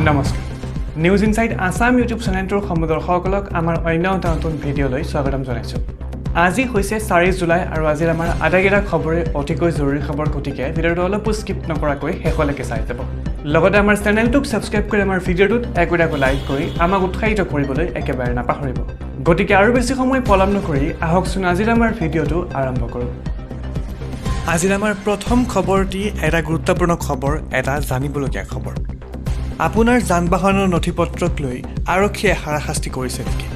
নমস্কাৰ news inside Assam YouTube চেনেলটোৰ সমদৰ্শকসকলক আমাৰ অন্য এটা নতুন ভিডিঅ'লৈ স্বাগতম জনাইছোঁ আজি হৈছে 4 জুলাই আৰু আজিৰ আমাৰ আটাইকেইটা খবৰে অতিকৈ জৰুৰী খবৰ গতিকে ভিডিঅ'টো অলপ স্কিপ নকৰাকৈ শেষলৈকে চাই যাব লগতে আমাৰ চেনেলটোক সাবস্ক্ৰাইব কৰি আমাৰ ভিডিঅ'টোত একোটাকৈ লাইক কৰি আমাক উৎসাহিত কৰিবলৈ একেবাৰে নাপাহৰিব গতিকে আৰু বেছি সময় পলম নকৰি আহকচোন আজিৰ আমাৰ ভিডিঅ'টো আৰম্ভ কৰোঁ আজিৰ আমাৰ প্ৰথম খবৰটি এটা গুৰুত্বপূৰ্ণ খবৰ এটা জানিবলগীয়া খবৰ আপোনাৰ যান-বাহনৰ নথিপত্ৰক লৈ আৰক্ষীয়ে হাৰাশাস্তি কৰিছে নেকি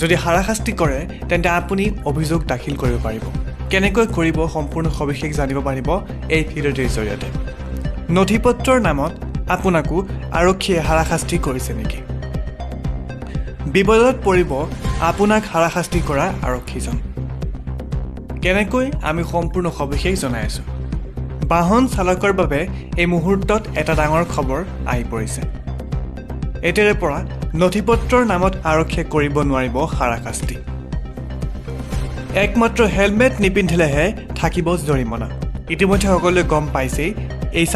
যদি হাৰাশাস্তি কৰে তেন্তে আপুনি অভিযোগ দাখিল কৰিব পাৰিব কেনেকৈ কৰিব সম্পূৰ্ণ সবিশেষ জানিব পাৰিব এই ভিডিঅ'টোৰ জৰিয়তে নথিপত্ৰৰ নামত আপোনাকো আৰক্ষীয়ে হাৰাশাস্তি কৰিছে নেকি বিপদত পৰিব আপোনাক হাৰাশাস্তি কৰা আৰক্ষীজন কেনেকৈ আমি সম্পূৰ্ণ সবিশেষ জনাই আছোঁ বাহন চালকৰ বাবে এই মুহূৰ্তত এটা ডাঙৰ খবৰ আহি পৰিছে এতিয়াৰে পৰা নথিপত্ৰৰ নামত আৰক্ষীয়ে কৰিব নোৱাৰিব হাৰাশাস্তি একমাত্ৰ হেলমেট নিপিন্ধিলেহে থাকিব জৰিমনা ইতিমধ্যে সকলোৱে গম পাইছেই এই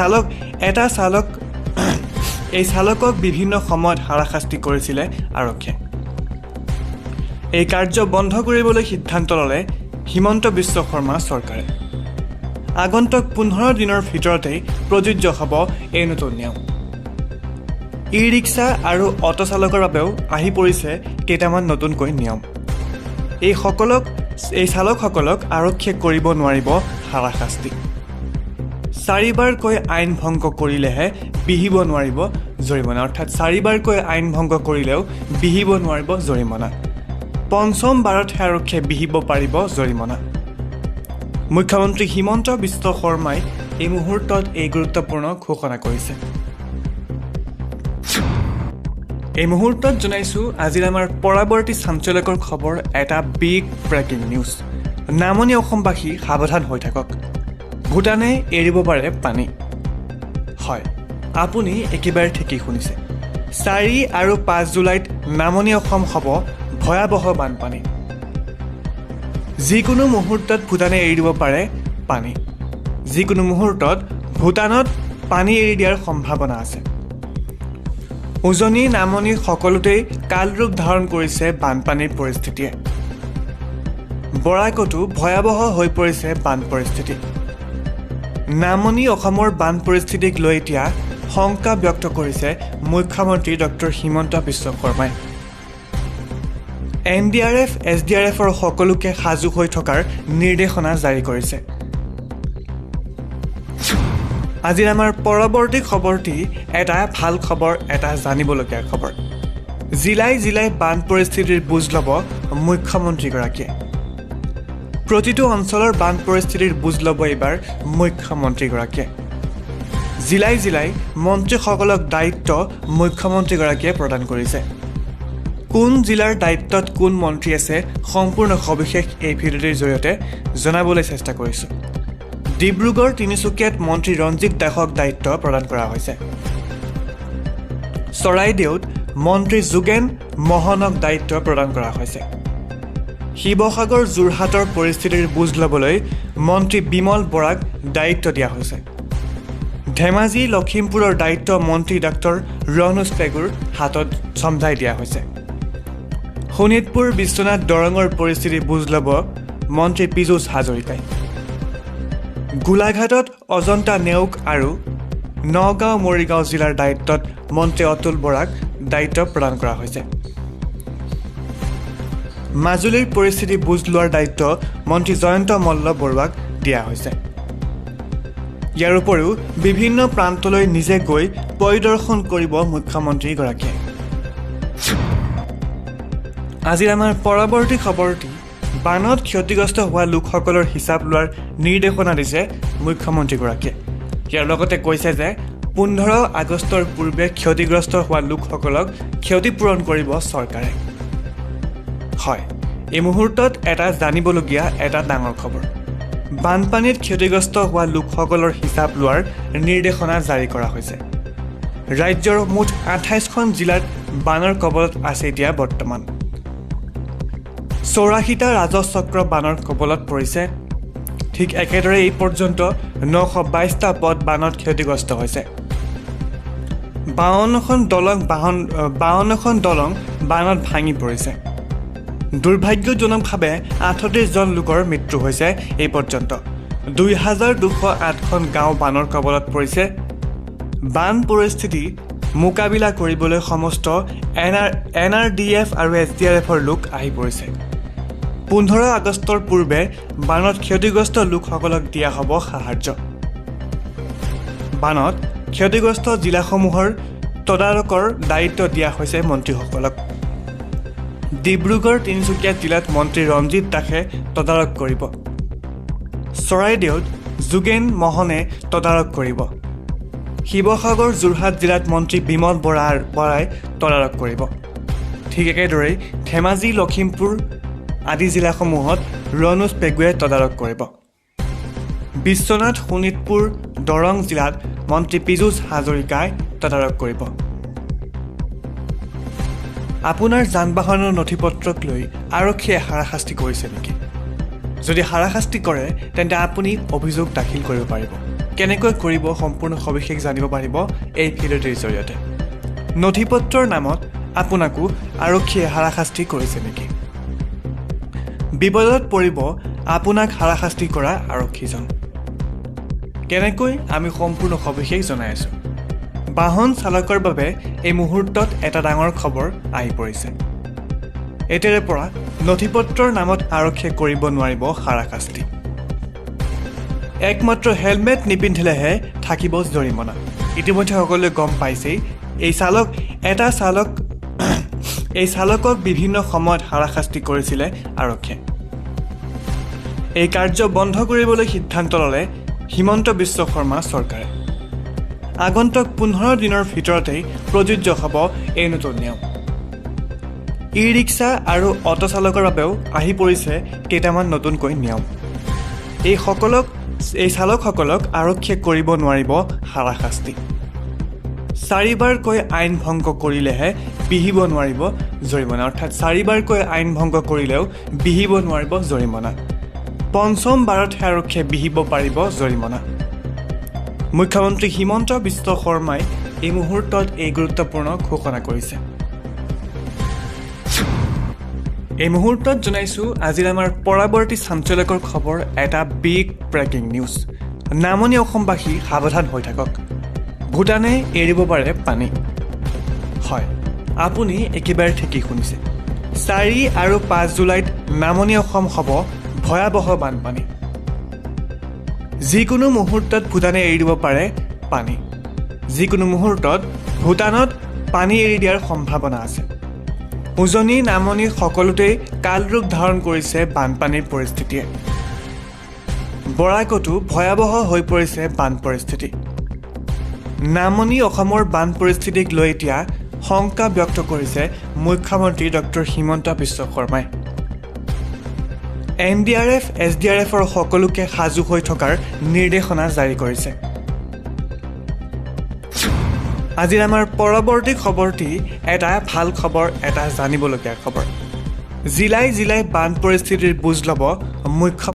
চালকক বিভিন্ন সময়ত হাৰাশাস্তি কৰিছিলে আৰক্ষীয়ে এই কাৰ্য বন্ধ কৰিবলৈ সিদ্ধান্ত ল'লে হিমন্ত বিশ্ব শৰ্মা চৰকাৰে আগন্তুক 15 দিনৰ ভিতৰতে প্ৰযোজ্য হ'ব এই নতুন নিয়ম ই-ৰিক্সা আৰু অটো চালকৰ বাবেও আহি পৰিছে কেইটামান নতুনকৈ নিয়ম এই চালকসকলক আৰক্ষীয়ে কৰিব নোৱাৰিব হাৰাশাস্তি 4 বাৰকৈ আইন ভংগ কৰিলেহে বিহিব নোৱাৰিব জৰিমনা অৰ্থাৎ 4 বাৰকৈ আইন ভংগ কৰিলেও বিহিব নোৱাৰিব জৰিমনা পঞ্চম বাৰতহে আৰক্ষীয়ে বিহিব পাৰিব জৰিমনা মুখ্যমন্ত্ৰী হিমন্ত বিশ্ব শৰ্মাই এই মুহূৰ্তত এই গুৰুত্বপূৰ্ণ ঘোষণা কৰিছে এই মুহূৰ্তত জনাইছোঁ আজিৰ আমাৰ পৰৱৰ্তী চাঞ্চল্যকৰ খবৰ এটা বিগ ব্ৰেকিং নিউজ নামনি অসমবাসী সাৱধান হৈ থাকক ভূটানে এৰিব পাৰে পানী হয় আপুনি একেবাৰে ঠিকেই শুনিছে 4 আৰু 5 জুলাইত নামনি অসম হ'ব ভয়াৱহ বানপানী যিকোনো মুহূৰ্তত ভূটানে এৰি দিব পাৰে পানী যিকোনো মুহূৰ্তত ভূটানত পানী এৰি দিয়াৰ সম্ভাৱনা আছে উজনি নামনি সকলোতেই কালৰূপ ধাৰণ কৰিছে বানপানীৰ পৰিস্থিতিয়ে বৰাকতো ভয়াৱহ হৈ পৰিছে বান পৰিস্থিতি নামনি অসমৰ বান পৰিস্থিতিক লৈ এতিয়া শংকা ব্যক্ত কৰিছে মুখ্যমন্ত্ৰী ডক্টৰ হিমন্ত বিশ্ব শৰ্মাই NDRF, SDRFৰ সকলোকে সাজু হৈ থকাৰ নিৰ্দেশনা জাৰি কৰিছে আজিৰ আমাৰ পৰৱৰ্তী খবৰটি এটা ভাল খবৰ এটা জানিবলগীয়া খবৰ জিলাই বান পৰিস্থিতিৰ বুজ ল'ব মুখ্যমন্ত্ৰীগৰাকীয়ে প্ৰতিটো অঞ্চলৰ বান পৰিস্থিতিৰ বুজ ল'ব এইবাৰ মুখ্যমন্ত্ৰীগৰাকীয়ে জিলাই মন্ত্ৰীসকলক দায়িত্ব মুখ্যমন্ত্ৰীগৰাকীয়ে প্ৰদান কৰিছে কোন জিলাৰ দায়িত্বত কোন মন্ত্ৰী আছে সম্পূৰ্ণ সবিশেষ এই ভিডিঅ'ৰ জৰিয়তে জনাবলৈ চেষ্টা কৰিছোঁ ডিব্ৰুগড় তিনিচুকীয়াত মন্ত্ৰী ৰঞ্জিত দাসক দায়িত্ব প্ৰদান কৰা হৈছে চৰাইদেউত মন্ত্ৰী যোগেন মোহনক দায়িত্ব প্ৰদান কৰা হৈছে শিৱসাগৰ যোৰহাটৰ পৰিস্থিতিৰ বুজ ল'বলৈ মন্ত্ৰী বিমল বৰাক দায়িত্ব দিয়া হৈছে ধেমাজি লখিমপুৰৰ দায়িত্ব মন্ত্ৰী ডক্টৰ ৰণোজ পেগুৰ হাতত চম্ভাই দিয়া হৈছে শোণিতপুৰ বিশ্বনাথ দৰঙৰ পৰিস্থিতি বুজ ল'ব মন্ত্ৰী পীযুষ হাজৰিকাই গোলাঘাটত অজন্তা নেওগ আৰু নগাঁও মৰিগাঁও জিলাৰ দায়িত্বত মন্ত্ৰী অতুল বৰাক দায়িত্ব প্ৰদান কৰা হৈছে মাজুলীৰ পৰিস্থিতি বুজ লোৱাৰ দায়িত্ব মন্ত্ৰী জয়ন্ত মল্ল বৰুৱাক দিয়া হৈছে ইয়াৰ উপৰিও বিভিন্ন প্ৰান্তলৈ নিজে গৈ পৰিদৰ্শন কৰিব মুখ্যমন্ত্ৰীগৰাকীয়ে আজিৰ আমাৰ পৰৱৰ্তী খবৰটি বানত ক্ষতিগ্ৰস্ত হোৱা লোকসকলৰ হিচাপ লোৱাৰ নিৰ্দেশনা দিছে মুখ্যমন্ত্ৰীগৰাকীয়ে ইয়াৰ লগতে কৈছে যে 15 আগষ্টৰ পূৰ্বে ক্ষতিগ্ৰস্ত হোৱা লোকসকলক ক্ষতিপূৰণ কৰিব চৰকাৰে হয় এই মুহূৰ্তত এটা জানিবলগীয়া এটা ডাঙৰ খবৰ বানপানীত ক্ষতিগ্ৰস্ত হোৱা লোকসকলৰ হিচাপ লোৱাৰ নিৰ্দেশনা জাৰি কৰা হৈছে ৰাজ্যৰ মুঠ 28খন জিলাত বানৰ কবলত আছে এতিয়া বৰ্তমান 84টা ৰাজচক্ৰ বানৰ কবলত পৰিছে ঠিক একেদৰে এই পৰ্যন্ত 922টা পদ বানত ক্ষতিগ্ৰস্ত হৈছে 52খন দলং বানত ভাঙি পৰিছে। দুৰ্ভাগ্যজনকভাৱে 38 জন লোকৰ মৃত্যু হৈছে। এই পৰ্যন্ত 2208খন গাঁও বানৰ কবলত পৰিছে। বান পৰিস্থিতি মোকাবিলা কৰিবলৈ সমস্ত NRDF আৰু SDRFৰ লোক আহি পৰিছে। 15 আগষ্টৰ পূৰ্বে বানত ক্ষতিগ্ৰস্ত লোকসকলক দিয়া হ'ব সাহায্য। বানত ক্ষতিগ্ৰস্ত জিলাসমূহৰ তদাৰকৰ দায়িত্ব দিয়া হৈছে মন্ত্ৰীসকলক। ডিব্ৰুগড় তিনিচুকীয়া জিলাত মন্ত্ৰী ৰঞ্জিত দাসে তদাৰক কৰিব। চৰাইদেউত যোগেন মোহনে তদাৰক কৰিব। শিৱসাগৰ যোৰহাট জিলাত মন্ত্ৰী বিমল বৰাই তদাৰক কৰিব। ঠিক একেদৰেই ধেমাজি লখিমপুৰ আদি জিলাসমূহত ৰণোজ পেগুৱে তদাৰক কৰিব। বিশ্বনাথ শোণিতপুৰ দৰং জিলাত মন্ত্ৰী পীযুষ হাজৰিকাই তদাৰক কৰিব। আপোনাৰ যান বাহনৰ নথিপত্ৰক লৈ আৰক্ষীয়ে হাৰাশাস্তি কৰিছে নেকি? যদি হাৰাশাস্তি কৰে তেন্তে আপুনি অভিযোগ দাখিল কৰিব পাৰিব। কেনেকৈ কৰিব সম্পূৰ্ণ সবিশেষ জানিব পাৰিব এই ভিডিঅ'টিৰ জৰিয়তে। নথিপত্ৰৰ নামত আপোনাকো আৰক্ষীয়ে হাৰাশাস্তি কৰিছে নেকি? বিপদত পৰিব আপোনাক হাৰাশাস্তি কৰা আৰক্ষীজন। কেনেকৈ আমি সম্পূৰ্ণ সবিশেষ জনাই আছোঁ। বাহন চালকৰ বাবে এই মুহূৰ্তত এটা ডাঙৰ খবৰ আহি পৰিছে। এতিয়াৰে পৰা নথিপত্ৰৰ নামত আৰক্ষীয়ে কৰিব নোৱাৰিব হাৰাশাস্তি। একমাত্ৰ হেলমেট নিপিন্ধিলেহে থাকিব জৰিমনা। ইতিমধ্যে সকলোৱে গম পাইছেই এই চালকক বিভিন্ন সময়ত হাৰাশাস্তি কৰিছিলে আৰক্ষীয়ে। এই কাৰ্য বন্ধ কৰিবলৈ সিদ্ধান্ত ল'লে হিমন্ত বিশ্ব শৰ্মা চৰকাৰে। আগন্তুক 15 দিনৰ ভিতৰতেই প্ৰযোজ্য হ'ব এই নতুন নিয়ম। ই ৰিক্সা আৰু অটো চালকৰ বাবেও আহি পৰিছে কেইটামান নতুনকৈ নিয়ম। এই চালকসকলক আৰক্ষীয়ে কৰিব নোৱাৰিব হাৰাশাস্তি। 4বাৰকৈ আইন ভংগ কৰিলেহে বিহিব নোৱাৰিব জৰিমনা। অৰ্থাৎ 4বাৰকৈ আইন ভংগ কৰিলেও বিহিব নোৱাৰিব জৰিমনা। 5ম বাৰতহে আৰক্ষীয়ে বিহিব পাৰিব জৰিমনা। মুখ্যমন্ত্ৰী হিমন্ত বিশ্ব শৰ্মাই এই মুহূৰ্তত এই গুৰুত্বপূৰ্ণ ঘোষণা কৰিছে। এই মুহূৰ্তত জনাইছোঁ আজিৰ আমাৰ পৰৱৰ্তী চাঞ্চল্যকৰ খবৰ, এটা বিগ ব্ৰেকিং নিউজ। নামনি অসমবাসী সাৱধান হৈ থাকক, ভূটানে এৰিব পাৰে পানী। হয়, আপুনি একেবাৰে ঠিকেই শুনিছে। 4 আৰু 5 জুলাইত নামনি অসম হ'ব ভয়াৱহ বানপানী। যিকোনো মুহূৰ্তত ভূটানে এৰি দিব পাৰে পানী। যিকোনো মুহূৰ্তত ভূটানত পানী এৰি দিয়াৰ সম্ভাৱনা আছে। উজনি নামনি সকলোতেই কালৰূপ ধাৰণ কৰিছে বানপানীৰ পৰিস্থিতিয়ে। বৰাকতো ভয়াৱহ হৈ পৰিছে বান পৰিস্থিতি। নামনি অসমৰ বান পৰিস্থিতিক লৈ এতিয়া শংকা ব্যক্ত কৰিছে মুখ্যমন্ত্ৰী ডক্টৰ হিমন্ত বিশ্ব শৰ্মাই। NDRF, SDRFৰ সকলোকে সাজু হৈ থকাৰ নিৰ্দেশনা জাৰি কৰিছে। আজিৰ আমাৰ পৰৱৰ্তী খবৰটি এটা ভাল খবৰ, এটা জানিবলগীয়া খবৰ। জিলাই জিলাই বান পৰিস্থিতিৰ বুজ ল'ব মুখ্য